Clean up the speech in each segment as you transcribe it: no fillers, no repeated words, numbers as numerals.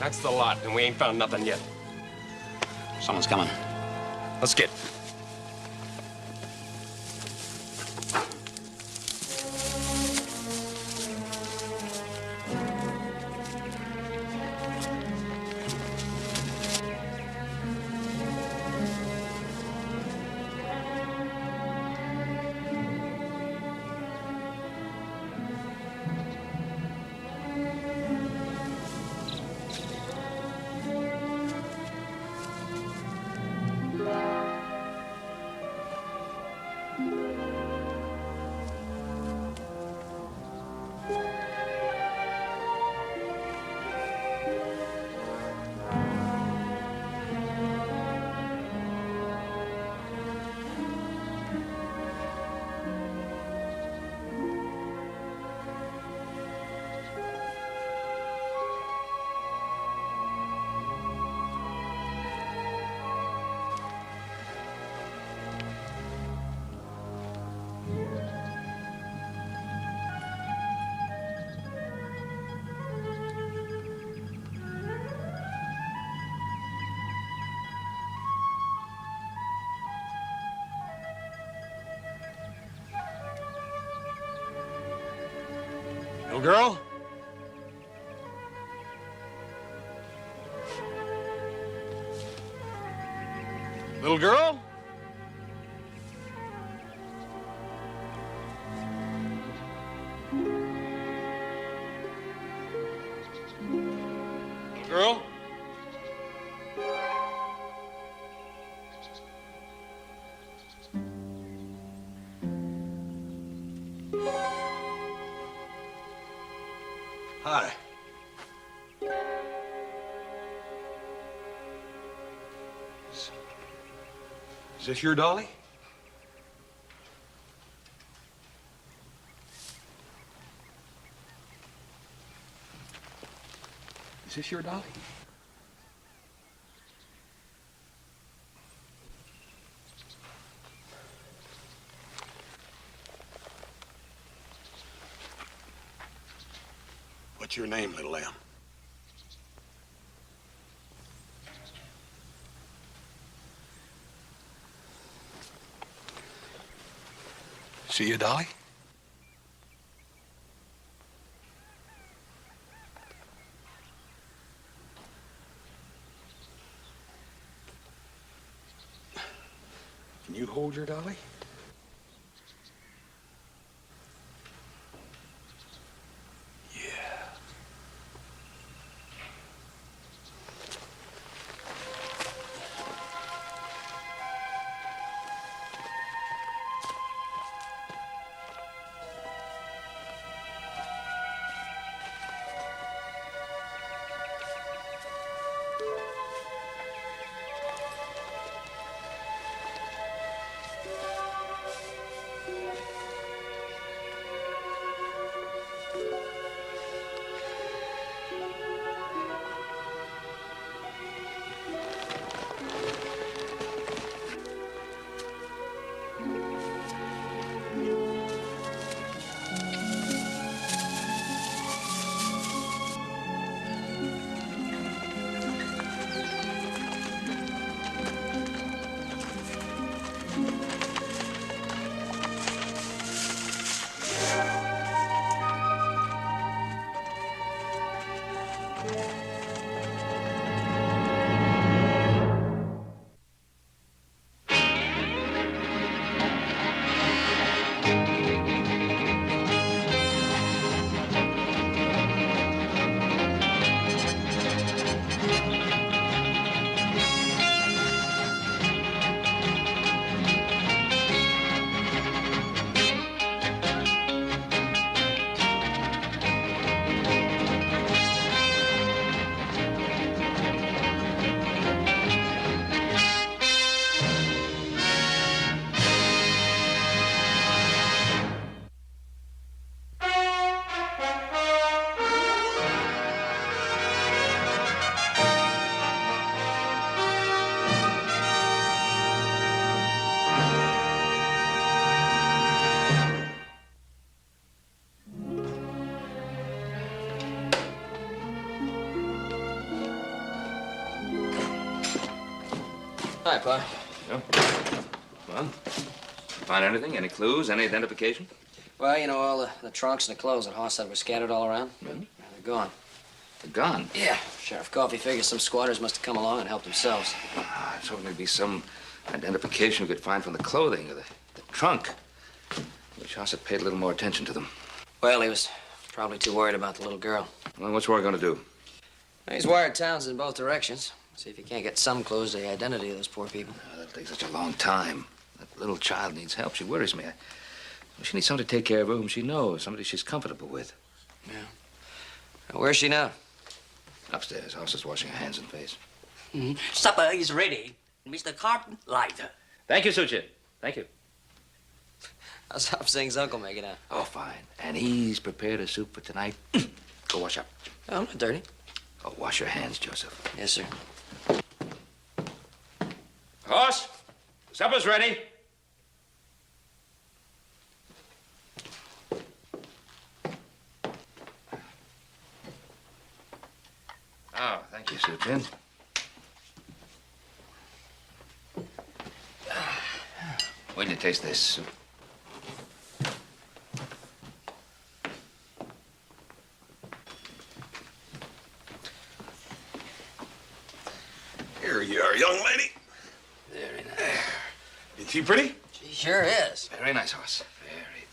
That's the lot, and we ain't found nothing yet. Someone's coming. Let's get. Little girl? Little girl? Little girl? Hi. Is this your dolly? Is this your dolly? What's your name, little lamb? See you, Dolly? Can you hold your dolly? Hi, Pa. Yeah. Well, find anything? Any clues? Any identification? Well, you know, all the trunks and the clothes that Hoss said were scattered all around? Mm-hmm. They're gone. They're gone. Yeah. Sheriff Coffey figures some squatters must have come along and helped themselves. I was hoping there'd be some identification we could find from the clothing or the trunk. Wish Hoss had paid a little more attention to them. Well, he was probably too worried about the little girl. Well, what's Roy gonna do? He's wired towns in both directions. See if he can't get some clues to the identity of those poor people. Oh, that'll take such a long time. That little child needs help. She worries me. She needs someone to take care of her whom she knows, somebody she's comfortable with. Yeah. Now, where's she now? Upstairs. Hoss is washing her hands and face. Supper is ready, Mr. Carton Lighter. Thank you, Suchin. Thank you. How's Hop Singh's uncle making out? Oh, fine. And he's prepared a soup for tonight. Go wash up. Oh, I'm not dirty. Oh, wash your hands, Joseph. Yes, sir. Hoss, supper's ready. Oh, thank you, Suchin. Wait till you taste this soup. Here you are, young lady. Very nice. Is she pretty? She sure is. Very nice, Hoss.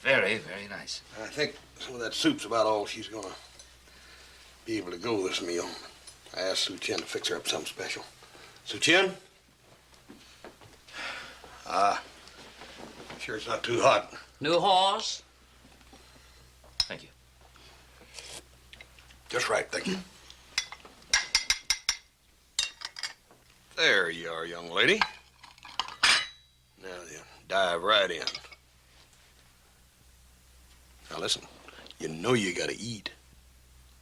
Very, very nice. I think some of that soup's about all she's gonna be able to go this meal. I asked Sue Chin to fix her up something special. Sue Chin? Sure it's not too hot. New horse? Thank you. Just right, thank you. There you are, young lady. Now then, dive right in. Now listen, you know you gotta eat.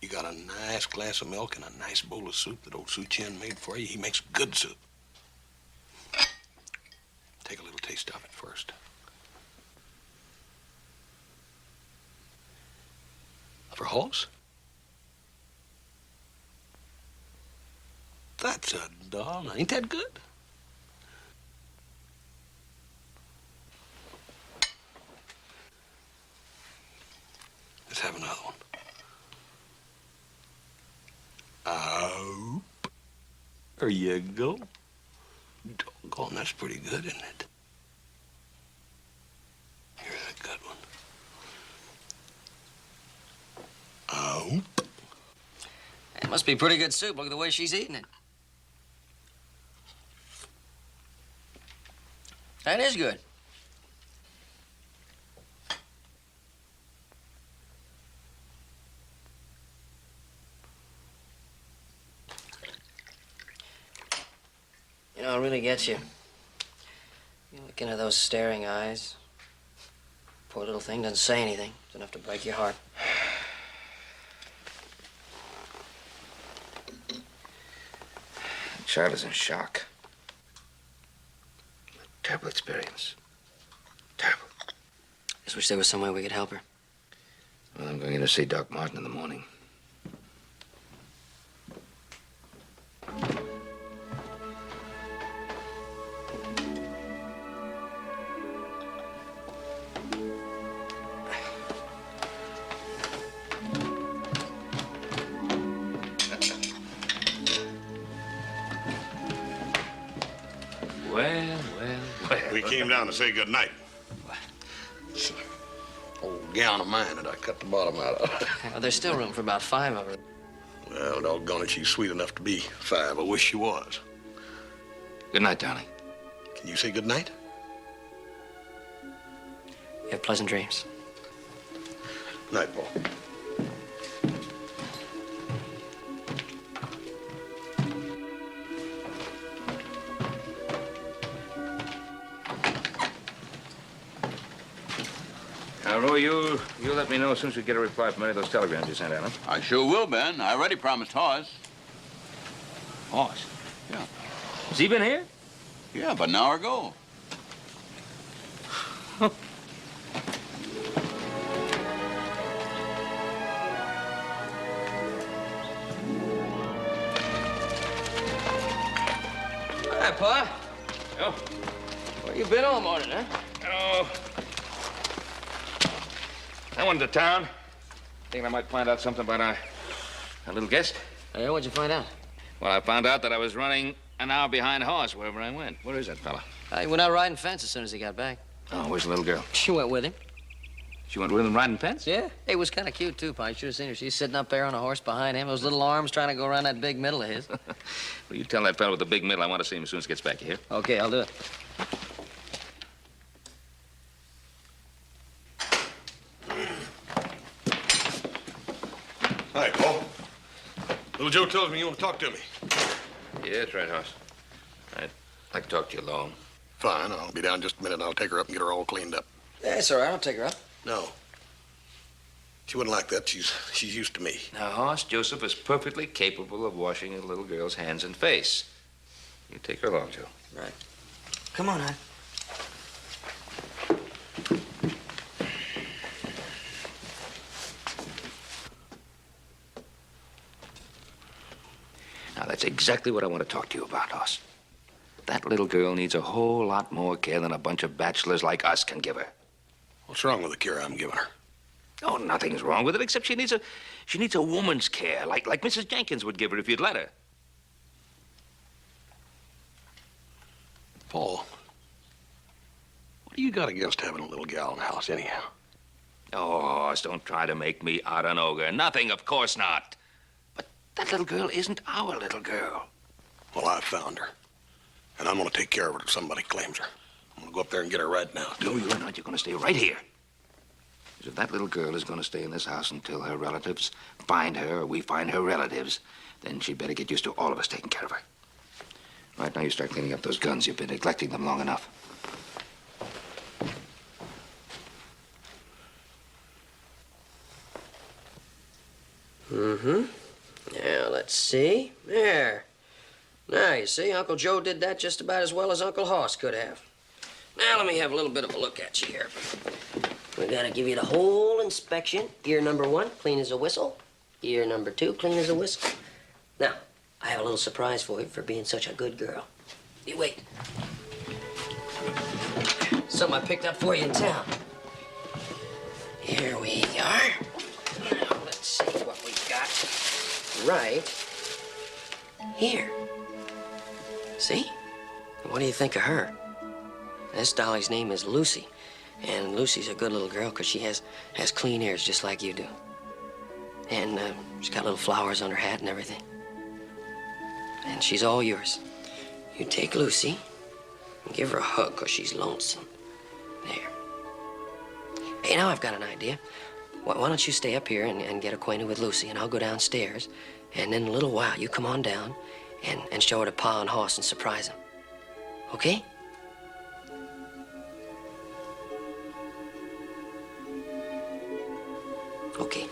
You got a nice glass of milk and a nice bowl of soup that old Sue Chin made for you. He makes good soup. Take a little taste of it first. For Hoss? That's a doll. Ain't that good? Let's have another one. Oh, there you go. Doggone, that's pretty good, isn't it? Here's a good one. Oh. It must be pretty good soup. Look at the way she's eating it. That is good. You know, it really gets you. You look into those staring eyes. Poor little thing doesn't say anything. It's enough to break your heart. The child is in shock. A terrible experience. Terrible. Just wish there was some way we could help her. Well, I'm going in to see Doc Martin in the morning. Well. We came down to say goodnight. Old gown of mine that I cut the bottom out of. Well, there's still room for about 5 of her. Well, doggone it, she's sweet enough to be 5. I wish she was. Good night, darling. Can you say goodnight? You have pleasant dreams. Night, Paul. Roy, you let me know as soon as we get a reply from any of those telegrams you sent out, huh? I sure will, Ben. I already promised Hoss. Hoss? Yeah. Has he been here? Yeah, about an hour ago. Hi, Pa. Joe, where you been all morning, huh? Oh, I went to town. Thinking I might find out something about our little guest. Hey, what'd you find out? Well, I found out that I was running an hour behind horse wherever I went. Where is that fella? He went out riding fence as soon as he got back. Oh, where's the little girl? She went with him. She went with him riding fence? Yeah. It was kind of cute, too, Pa. You should have seen her. She's sitting up there on a horse behind him, those little arms trying to go around that big middle of his. Well, you tell that fellow with the big middle I want to see him as soon as he gets back, you hear? Okay, I'll do it. Hi, Paul. Little Joe tells me you want to talk to me. Yeah, that's right, Hoss. I'd like to talk to you alone. Fine, I'll be down just a minute and I'll take her up and get her all cleaned up. Yeah, it's all right. I'll take her up. No. She wouldn't like that. She's used to me. Now, Hoss, Joseph is perfectly capable of washing a little girl's hands and face. You take her along, Joe. Right. Come on, hon. Now, that's exactly what I want to talk to you about, Hoss. That little girl needs a whole lot more care than a bunch of bachelors like us can give her. What's wrong with the care I'm giving her? Oh, nothing's wrong with it, except she needs a woman's care, like Mrs. Jenkins would give her if you'd let her. Paul, what do you got against having a little gal in the house anyhow? Oh, Hoss, don't try to make me out an ogre. Nothing, of course not. But that little girl isn't our little girl. Well, I found her. And I'm going to take care of her if somebody claims her. I'm going to go up there and get her right now, too. No, you're not. You're going to stay right here. Because if that little girl is going to stay in this house until her relatives find her or we find her relatives, then she'd better get used to all of us taking care of her. Right now, you start cleaning up those guns. You've been neglecting them long enough. Mm-hmm. Now, let's see. There. Now, you see, Uncle Joe did that just about as well as Uncle Hoss could have. Now, let me have a little bit of a look at you here. We gotta give you the whole inspection. Ear number 1, clean as a whistle. Ear number 2, clean as a whistle. Now, I have a little surprise for you for being such a good girl. You wait. Something I picked up for you in town. Here we are. Now, let's see what we got right here. See? What do you think of her? This dolly's name is Lucy. And Lucy's a good little girl because she has clean ears just like you do. And she's got little flowers on her hat and everything. And she's all yours. You take Lucy and give her a hug because she's lonesome. There. Hey, now I've got an idea. Why don't you stay up here and get acquainted with Lucy, and I'll go downstairs. And in a little while, you come on down and show her to Pa and Hoss and surprise them. Okay? Okay.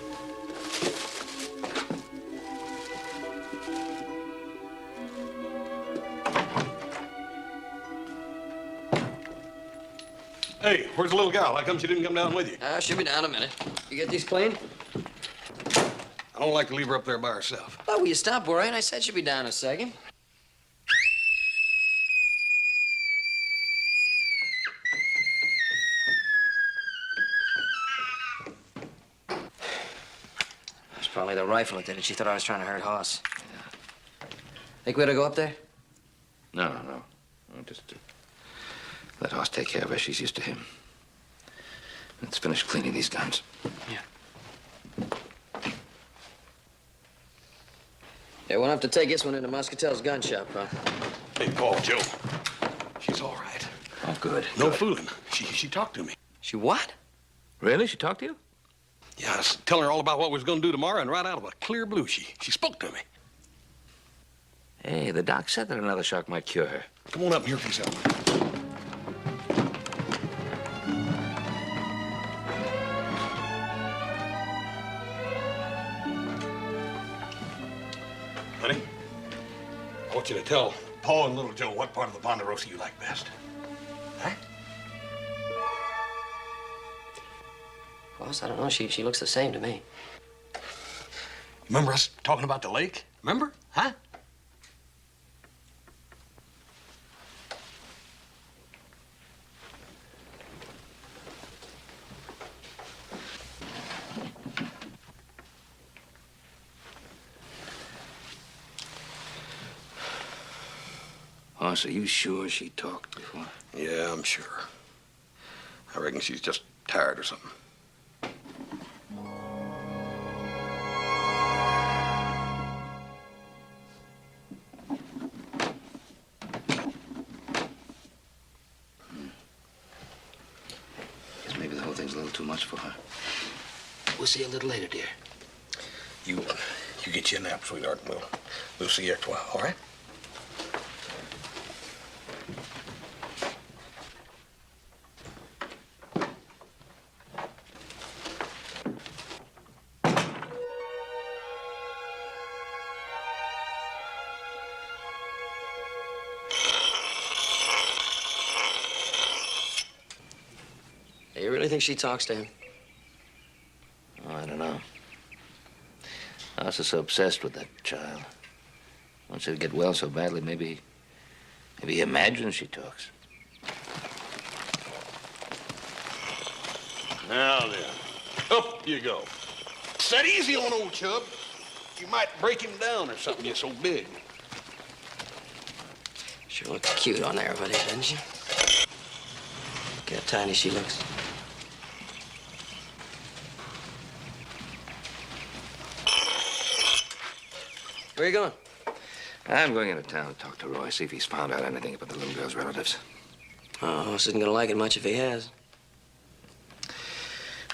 Hey, where's the little gal? How come she didn't come down with you? She'll be down in a minute. You get these cleaned? I don't like to leave her up there by herself. Oh, will you stop worrying? I said she'll be down in a second. It's probably the rifle that did it. She thought I was trying to hurt Hoss. Think we ought to go up there? No. Just let Hoss take care of her. She's used to him. Let's finish cleaning these guns. Yeah. Yeah, we'll have to take this one into Muscatel's gun shop, huh? Hey, Paul, Joe. She's all right. Oh, good. No fooling. She talked to me. She what? Really? She talked to you? Yeah, I was telling her all about what we was going to do tomorrow, and right out of a clear blue, she spoke to me. Hey, the doc said that another shock might cure her. Come on up here for yourself. Honey, I want you to tell Paul and little Joe what part of the Bonanza you like best. Huh? Boss, I don't know. She looks the same to me. Remember us talking about the lake? Remember? Huh? Hoss, are you sure she talked before? Yeah, I'm sure. I reckon she's just tired or something. Guess maybe the whole thing's a little too much for her. We'll see you a little later, dear. You get your nap, sweetheart. We'll see you after a while, all right? Hey, you really think she talks to him? Oh, I don't know. Hoss is so obsessed with that child. Wants her to get well so badly, maybe he imagines she talks. Now then, up you go. Set easy on old Chub. You might break him down or something, you're so big. Sure looks cute on everybody, doesn't she? Look how tiny she looks. Where you going? I'm going into town to talk to Roy, see if he's found out anything about the little girl's relatives. Oh, Hoss isn't gonna like it much if he has.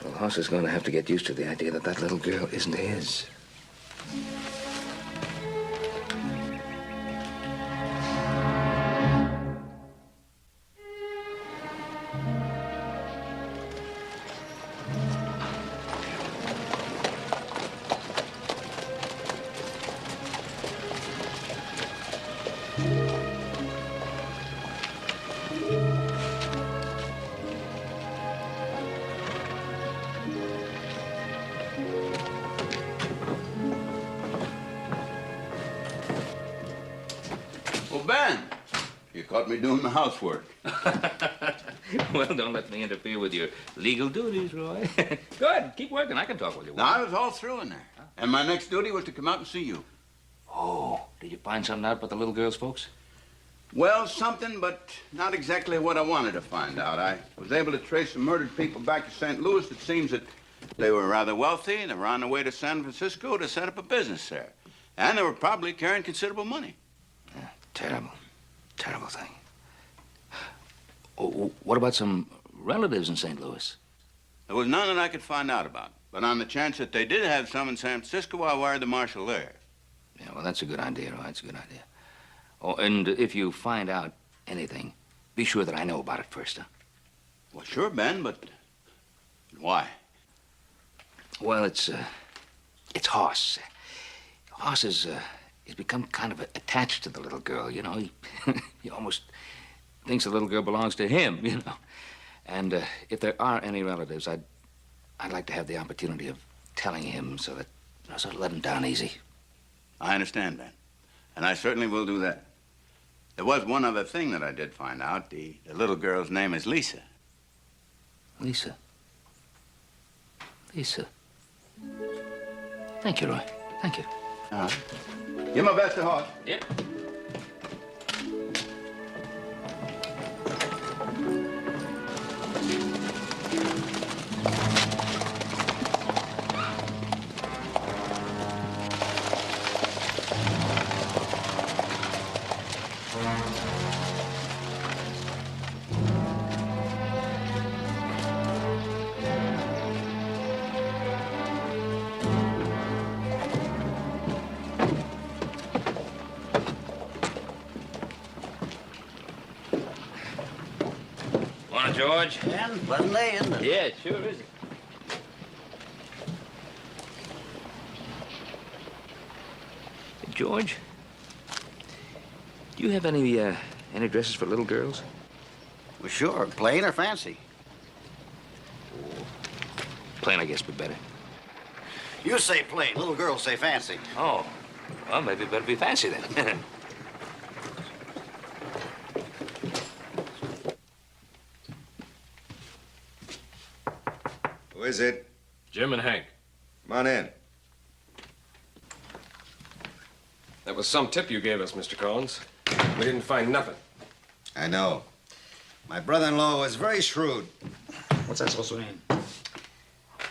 Well, Hoss is going to have to get used to the idea that that little girl isn't his. Well, Ben, you caught me doing the housework. Well, don't let me interfere with your legal duties, Roy. Go ahead, keep working. I can talk with you. Now, I was all through in there. And my next duty was to come out and see you. Oh, did you find something out about the little girl's folks? Well, something, but not exactly what I wanted to find out. I was able to trace some murdered people back to St. Louis. It seems that they were rather wealthy, and they were on their way to San Francisco to set up a business there. And they were probably carrying considerable money. Yeah, terrible. Terrible thing. Oh, what about some relatives in St. Louis? There was none that I could find out about. But on the chance that they did have some in San Francisco, I wired the marshal there. Yeah, well, that's a good idea, Roy. That's a good idea. Oh, and if you find out anything, be sure that I know about it first, huh? Well, sure, Ben, but why? Well, it's Hoss. Hoss is, he's become kind of attached to the little girl, you know. He almost thinks the little girl belongs to him, you know. And if there are any relatives, I'd like to have the opportunity of telling him so that, you know, sort of let him down easy. I understand, Ben. And I certainly will do that. There was one other thing that I did find out. The little girl's name is Lisa. Lisa. Lisa. Thank you, Roy. Thank you. Give my best to Hoss. Yep. Morning, George. And pleasant day, isn't it? Yeah, it sure is. George, do you have any dresses for little girls? Well, sure. Plain or fancy? Plain, I guess, would be better. You say plain. Little girls say fancy. Oh, well, maybe it better be fancy then. Who is it? Jim and Hank. Come on in. That was some tip you gave us, Mr. Collins. We didn't find nothing. I know. My brother-in-law was very shrewd. What's that supposed to mean?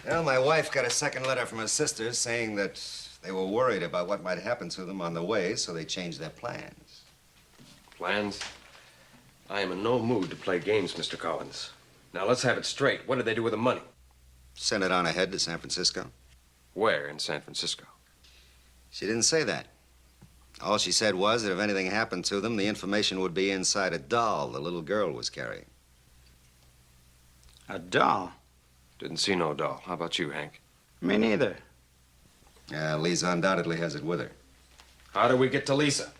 Well, my wife got a second letter from her sisters saying that they were worried about what might happen to them on the way, so they changed their plans. Plans? I am in no mood to play games, Mr. Collins. Now, let's have it straight. What did they do with the money? Sent it on ahead to San Francisco. Where in San Francisco? She didn't say that. All she said was that if anything happened to them, the information would be inside a doll the little girl was carrying. A doll? Didn't see no doll. How about you, Hank? Me neither. Yeah, Lisa undoubtedly has it with her. How did we get to Lisa?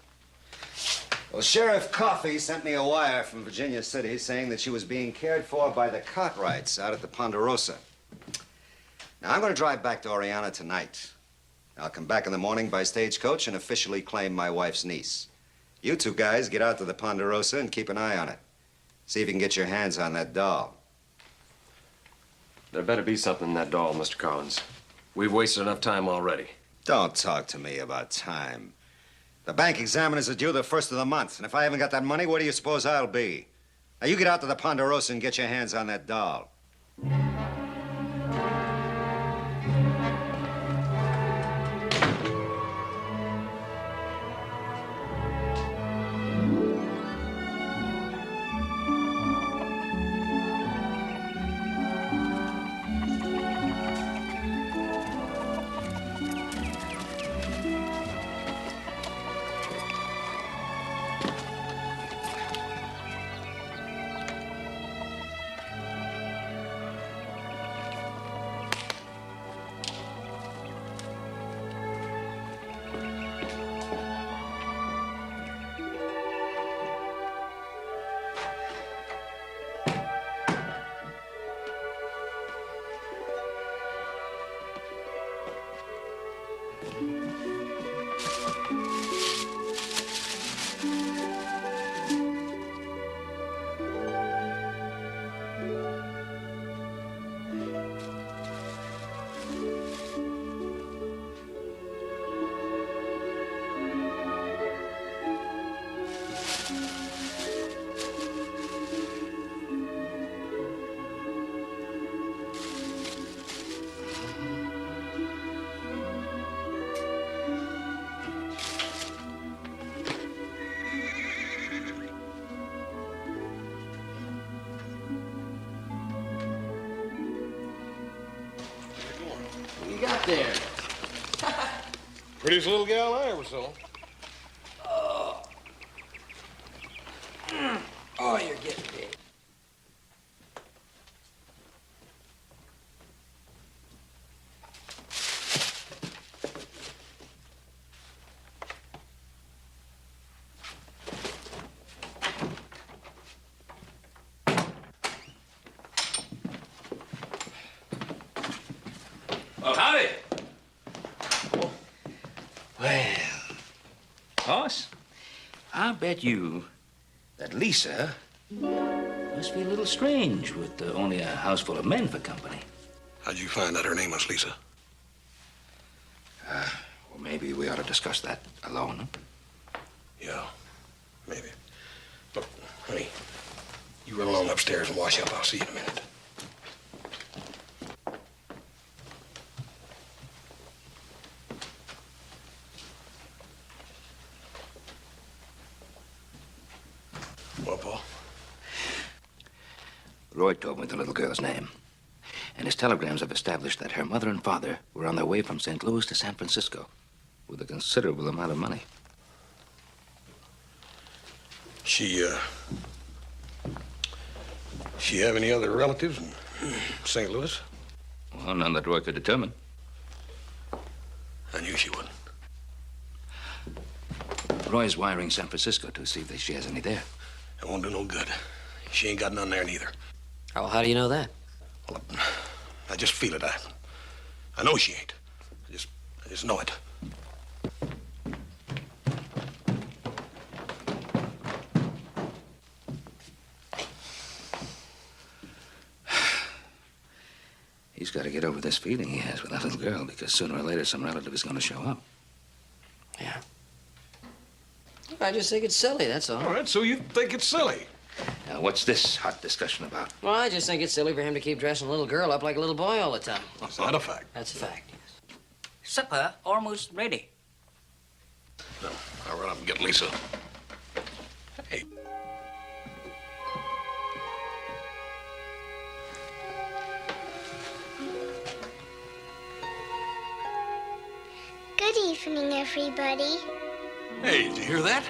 Well, Sheriff Coffey sent me a wire from Virginia City saying that she was being cared for by the Cartwrights out at the Ponderosa. Now, I'm going to drive back to Oriana tonight. I'll come back in the morning by stagecoach and officially claim my wife's niece. You two guys get out to the Ponderosa and keep an eye on it. See if you can get your hands on that doll. There better be something in that doll, Mr. Collins. We've wasted enough time already. Don't talk to me about time. The bank examiners are due the first of the month, and if I haven't got that money, what do you suppose I'll be? Now, you get out to the Ponderosa and get your hands on that doll. What you got there? Prettiest little gal I ever saw. Oh, you're getting big. Oh, howdy. Well, Hoss, I bet you that Lisa must be a little strange with only a house full of men for company. How'd you find out her name was Lisa? Well, maybe we ought to discuss that alone. Huh? Yeah, maybe. Look, honey, you run along upstairs and wash up. I'll see you in a minute. Well, Paul? Roy told me the little girl's name. And his telegrams have established that her mother and father were on their way from St. Louis to San Francisco with a considerable amount of money. She have any other relatives in St. Louis? Well, none that Roy could determine. I knew she wouldn't. Roy's wiring San Francisco to see if she has any there. It won't do no good. She ain't got none there neither. Oh, how do you know that? Well, I just feel it. I know she ain't. I just know it. He's got to get over this feeling he has with that little girl because sooner or later some relative is going to show up. Yeah. I just think it's silly, that's all. All right, so you think it's silly. Now, what's this hot discussion about? Well, I just think it's silly for him to keep dressing a little girl up like a little boy all the time. Is that a fact? That's a fact, yes. Supper almost ready. No, I'll run up and get Lisa. Hey. Good evening, everybody. Hey, did you hear that?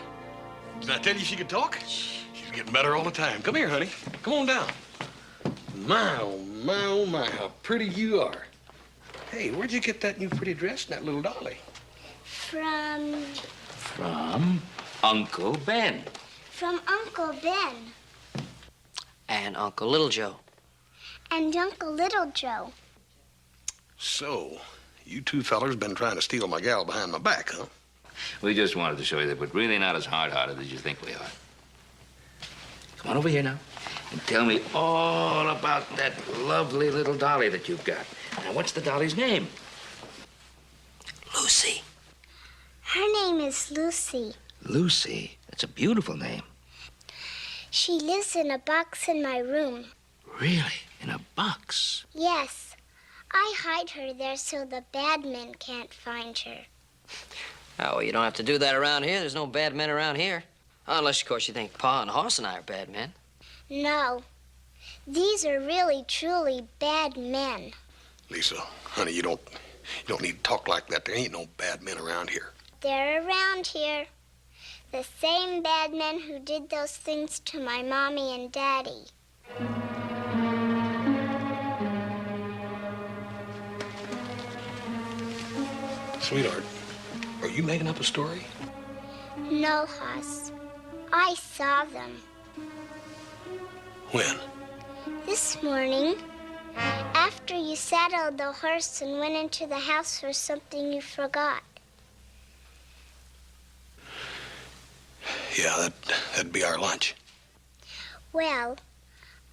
Did I tell you she could talk? She's getting better all the time. Come here, honey. Come on down. My, oh, my, oh, my, how pretty you are. Hey, where'd you get that new pretty dress and that little dolly? From Uncle Ben. Uncle Ben And Uncle Little Joe. and Uncle Little Joe. So, you two fellers been trying to steal my gal behind my back, huh? We just wanted to show you that we're really not as hard-hearted as you think we are. Come on over here now and tell me all about that lovely little dolly that you've got. Now, what's the dolly's name? Lucy. Her name is Lucy. Lucy. That's a beautiful name. She lives in a box in my room. Really? In a box? Yes, I hide her there so the bad men can't find her. Oh, well, you don't have to do that around here. There's no bad men around here. Unless, of course, you think Pa and Hoss and I are bad men. No, these are really, truly bad men. Lisa, honey, you don't need to talk like that. There ain't no bad men around here. They're around here. The same bad men who did those things to my mommy and daddy. Sweetheart, are you making up a story? No, Hoss. I saw them. When? This morning, after you saddled the horse and went into the house for something you forgot. Yeah, that'd be our lunch. Well,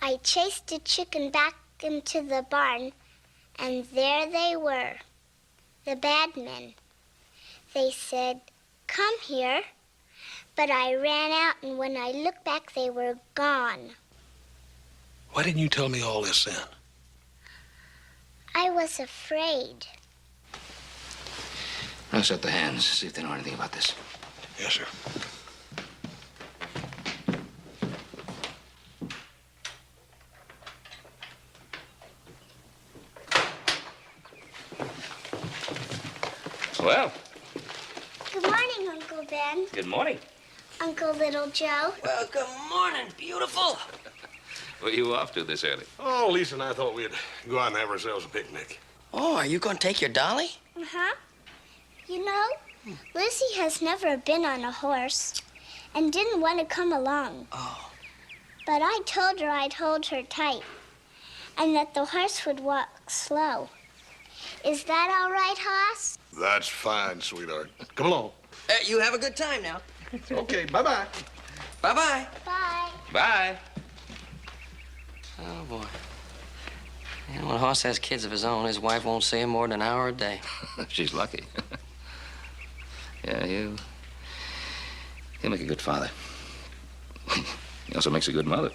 I chased a chicken back into the barn, and there they were, the bad men. They said, "Come here." But I ran out, and when I looked back, they were gone. Why didn't you tell me all this then? I was afraid. Now set the hands, see if they know anything about this. Yes, sir. Well, Good morning, Uncle Ben. good morning. Uncle Little Joe. Well, good morning, beautiful. Where are you off to this early? Oh, Lisa and I thought we'd go out and have ourselves a picnic. Oh, are you going to take your dolly? Uh-huh. You know, Lucy has never been on a horse and didn't want to come along. Oh. But I told her I'd hold her tight and that the horse would walk slow. Is that all right, Hoss? That's fine, sweetheart. Come along. You have a good time now. Okay, bye-bye. Bye-bye. Bye. Bye. Oh, boy. And when Hoss has kids of his own, his wife won't see him more than an hour a day. She's lucky. Yeah, he'll make a good father. He also makes a good mother.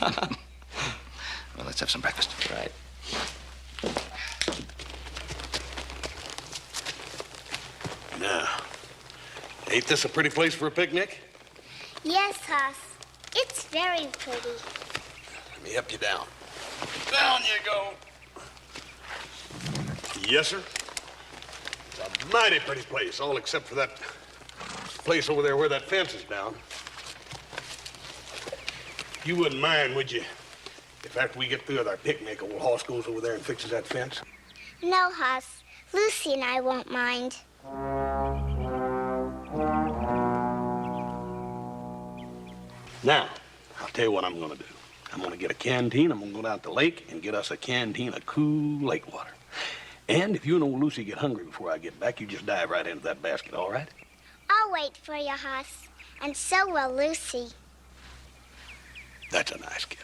Well, let's have some breakfast. Right. Now, ain't this a pretty place for a picnic? Yes, Hoss. It's very pretty. Let me help you down. Down you go. Yes, sir. It's a mighty pretty place, all except for that place over there where that fence is down. You wouldn't mind, would you, if after we get through with our picnic, old Hoss goes over there and fixes that fence? No, Hoss. Lucy and I won't mind. Now, I'll tell you what I'm gonna do. I'm gonna get a canteen. I'm gonna go down to the lake and get us a canteen of cool lake water. And if you and old Lucy get hungry before I get back, you just dive right into that basket, all right? I'll wait for you, Hoss. And so will Lucy. That's a nice gal.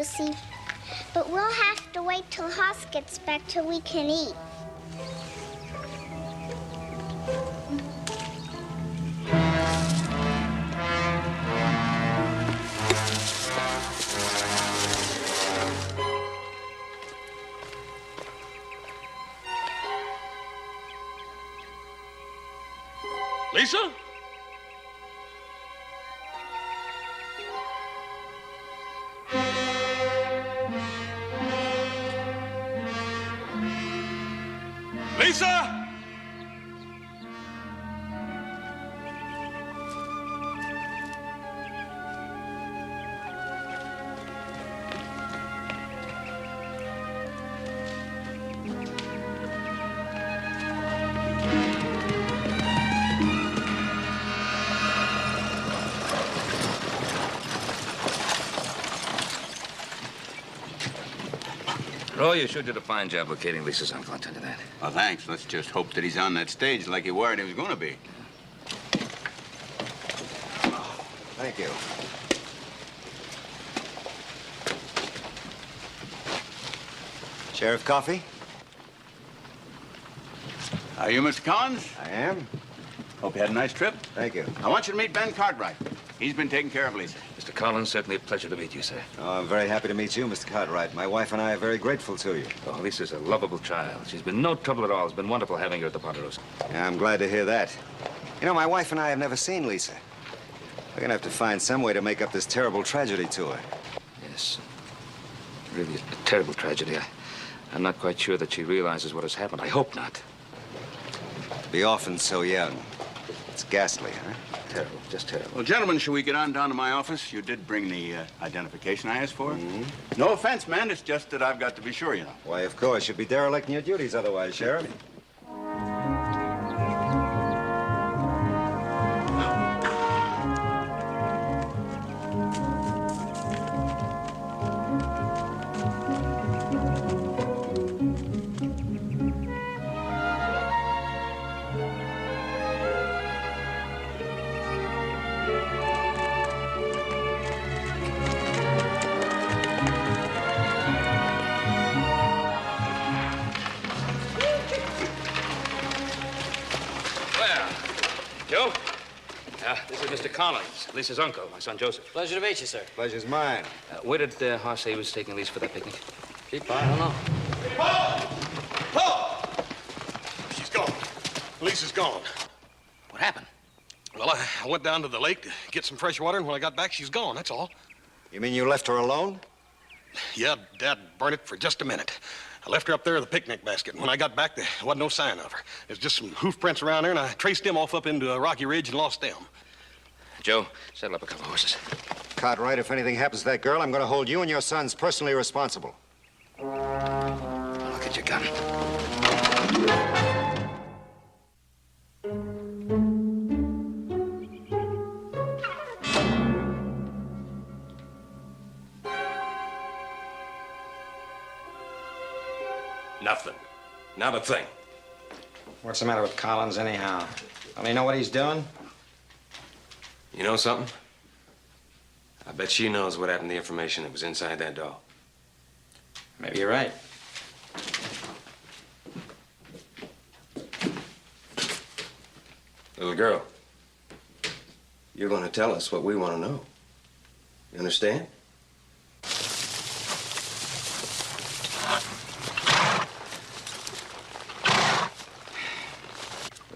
Lucy. But we'll have to wait till Hoss gets back till we can eat. Lisa? Lisa? Roy, you sure did a fine job locating Lisa's uncle, I'll tell you that. Well, thanks. Let's just hope that he's on that stage like he worried he was going to be. Thank you. Sheriff Coffee? Are you Mr. Collins? I am. Hope you had a nice trip. Thank you. I want you to meet Ben Cartwright. He's been taking care of Lisa. Mr. Collins, certainly a pleasure to meet you, sir. Oh, I'm very happy to meet you, Mr. Cartwright. My wife and I are very grateful to you. Oh, Lisa's a lovable child. She's been no trouble at all. It's been wonderful having her at the Ponderosa. Yeah, I'm glad to hear that. You know, my wife and I have never seen Lisa. We're gonna have to find some way to make up this terrible tragedy to her. Yes. Really a terrible tragedy. I'm not quite sure that she realizes what has happened. I hope not. To be orphaned so young. It's ghastly, huh? Terrible, just terrible. Well, gentlemen, shall we get on down to my office? You did bring the identification I asked for. Mm-hmm. No offense, man. It's just that I've got to be sure, you know. Why, of course. You'd be derelict in your duties otherwise, Sheriff. Joe? This is Mr. Collins, Lisa's uncle, my son Joseph. Pleasure to meet you, sir. Pleasure's mine. Where did Hoss say he was taking Lisa for that picnic? Keep I don't know. Paul! She's gone. Lisa's gone. What happened? Well, I went down to the lake to get some fresh water, and when I got back, she's gone, that's all. You mean you left her alone? Yeah, Dad burned it for just a minute. I left her up there with the picnic basket, and when I got back, there wasn't no sign of her. There's just some hoof prints around there, and I traced them off up into a rocky ridge and lost them. Joe, saddle up a couple of horses. Cartwright, if anything happens to that girl, I'm going to hold you and your sons personally responsible. Look at your gun. Nothing. Not a thing. What's the matter with Collins, anyhow? Don't he know what he's doing? You know something? I bet she knows what happened to the information that was inside that doll. Maybe you're right. Little girl, you're going to tell us what we want to know. You understand?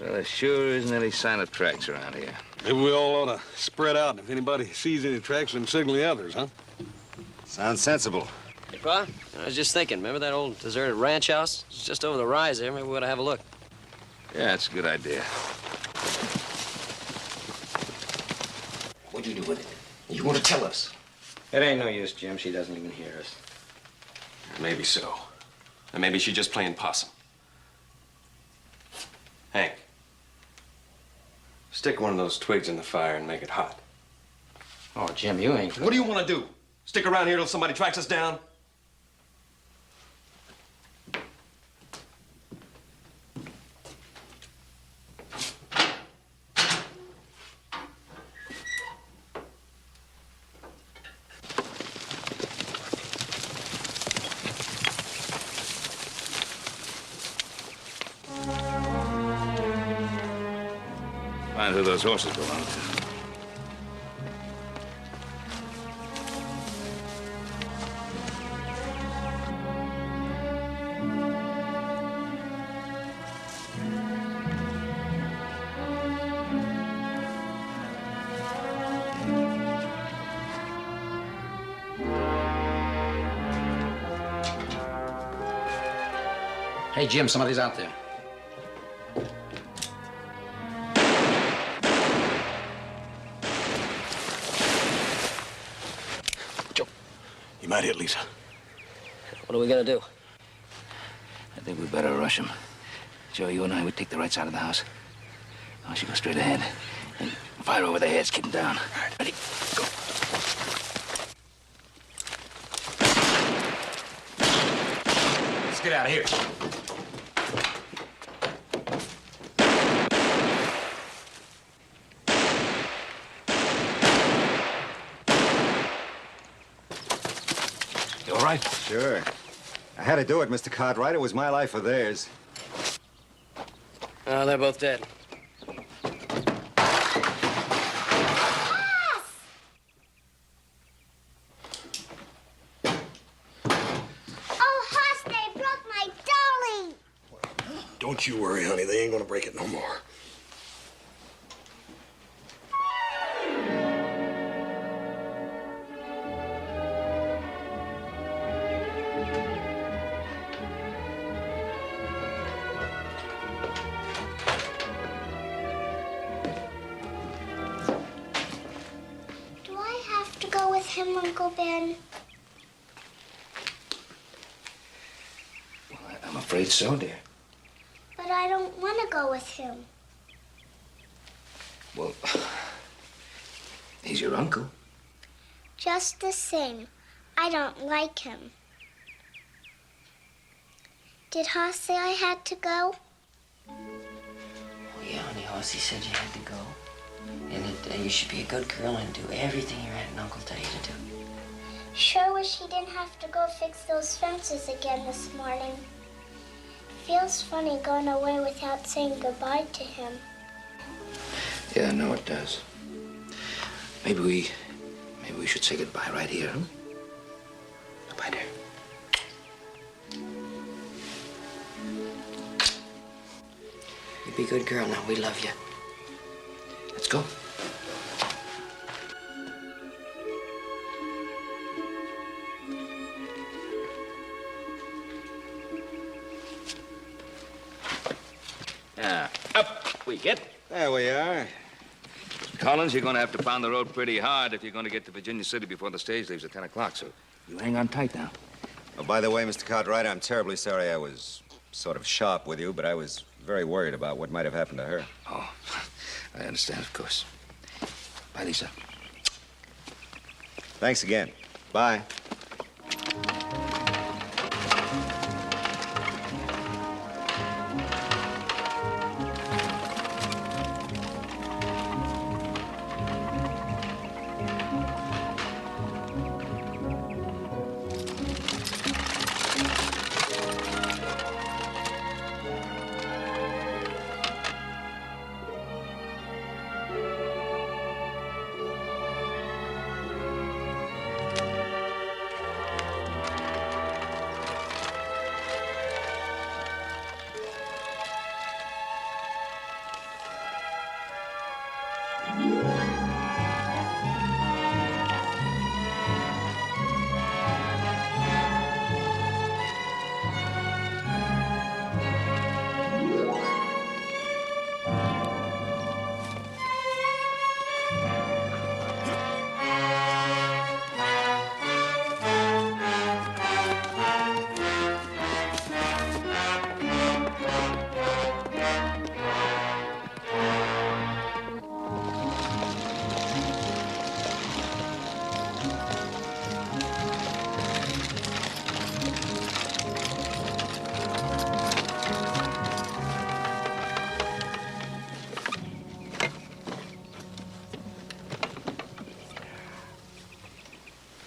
Well, there sure isn't any sign of tracks around here. Maybe we all ought to spread out. If anybody sees any tracks, then signal the others, huh? Sounds sensible. Hey, Pa, I was just thinking, remember that old deserted ranch house? It's just over the rise there. Maybe we ought to have a look. Yeah, it's a good idea. What'd you do with it? You want to tell us? It ain't no use, Jim. She doesn't even hear us. Maybe so. And maybe she's just playing possum. Hank, stick one of those twigs in the fire and make it hot. Oh, Jim, you ain't... What do you want to do? Stick around here till somebody tracks us down? out who those horses belong to. Hey, Jim, somebody's out there. Joe, you might hit Lisa. What are we gonna do? I think we better rush him. Joe, you and I would take the right side of the house. I should go straight ahead and fire over their heads, keep them down. All right, ready, go. Let's get out of here. You all right? Sure. I had to do it, Mr. Cartwright. It was my life or theirs. Oh, they're both dead. Oh, Hoss, they broke my dolly. Don't you worry, honey. They ain't gonna break it no more. Do I have to go with him, Uncle Ben? Well, I'm afraid so, dear. But I don't want to go with him. Well, he's your uncle. Just the same, I don't like him. Did Hoss say I had to go? Oh, yeah, honey, Hoss, he said you had to go. And that you should be a good girl and do everything your aunt and uncle tell you to do. Sure wish he didn't have to go fix those fences again this morning. Feels funny going away without saying goodbye to him. Yeah, I know it does. Maybe we should say goodbye right here, huh? Goodbye, dear. You be a good girl now. We love you. Let's go. Up we get. There we are. Collins, you're going to have to pound the road pretty hard if you're going to get to Virginia City before the stage leaves at 10 o'clock, so you hang on tight now. Oh, by the way, Mr. Cartwright, I'm terribly sorry I was sort of sharp with you, but I was very worried about what might have happened to her. Oh, I understand, of course. Bye, Lisa. Thanks again. Bye.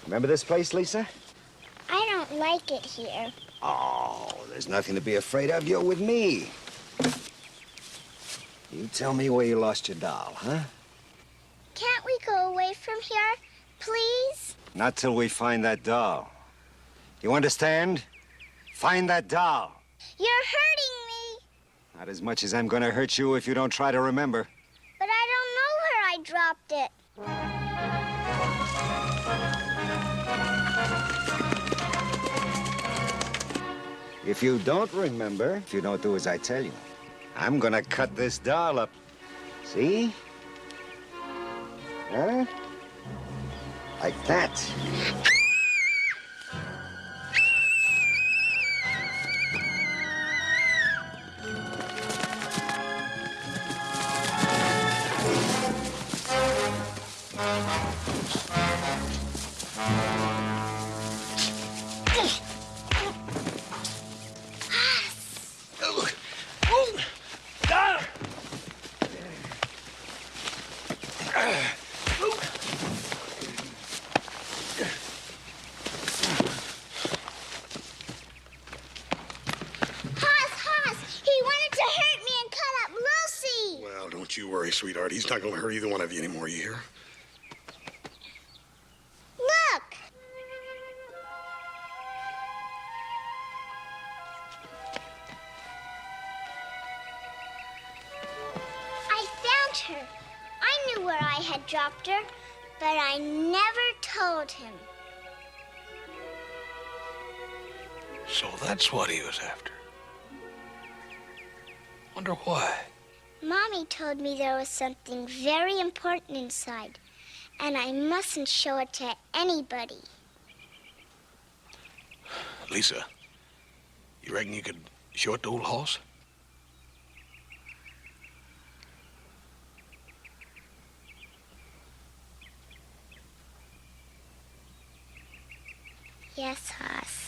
Remember this place, Lisa? I don't like it here. Oh, there's nothing to be afraid of. You're with me. You tell me where you lost your doll, huh? Can't we go away from here, please? Not till we find that doll. You understand? Find that doll. You're hurting me. Not as much as I'm gonna hurt you if you don't try to remember. But I don't know where I dropped it. If you don't remember, if you don't do as I tell you, I'm gonna cut this doll up. See? Huh? Like that. Don't you worry, sweetheart. He's not going to hurt either one of you anymore, you hear? Look! I found her. I knew where I had dropped her, but I never told him. So that's what he was after. Wonder why. Mommy told me there was something very important inside, and I mustn't show it to anybody. Lisa, you reckon you could show it to old Hoss? Yes, Hoss.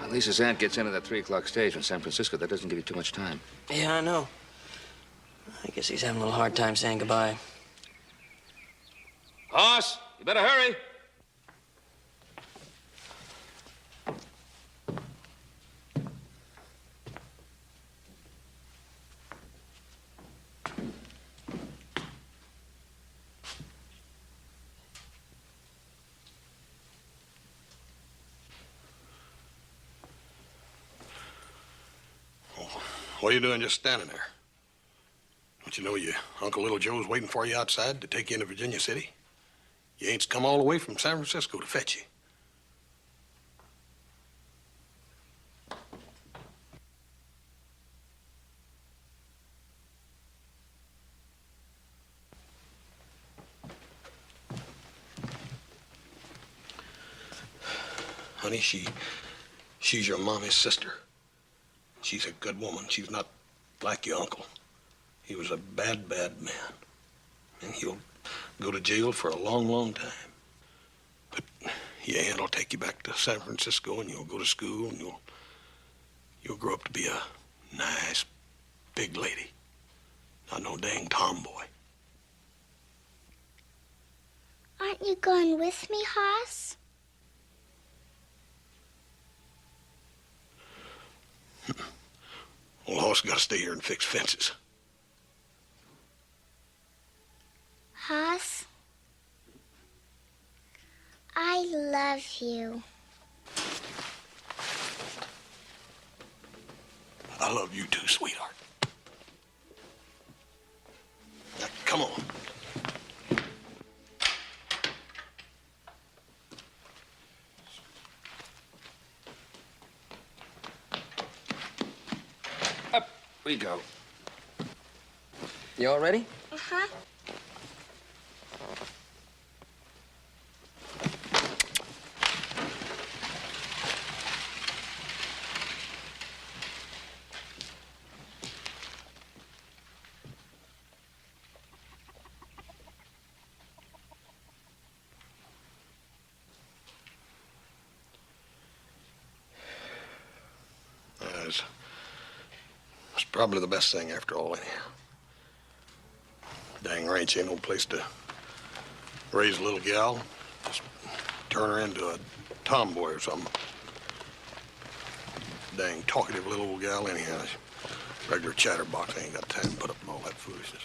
Lisa's aunt gets in at that 3 o'clock stage from San Francisco. That doesn't give you too much time. Yeah, I know. I guess he's having a little hard time saying goodbye. Hoss, you better hurry. What are you doing just standing there? Don't you know your Uncle Little Joe's waiting for you outside to take you into Virginia City? Your aunt's come all the way from San Francisco to fetch you. Honey, she's your mommy's sister. She's a good woman. She's not like your uncle. He was a bad, bad man. And he'll go to jail for a long, long time. But your aunt will take you back to San Francisco, and you'll go to school, and you'll grow up to be a nice, big lady. Not no dang tomboy. Aren't you going with me, Hoss? Old Hoss got to stay here and fix fences. Hoss, I love you. I love you too, sweetheart. Now, come on. Up we go. You all ready? Uh-huh. It's probably the best thing after all, anyhow. Dang ranch ain't no place to raise a little gal. Just turn her into a tomboy or something. Dang talkative little old gal, anyhow. Regular chatterbox ain't got time to put up with all that foolishness.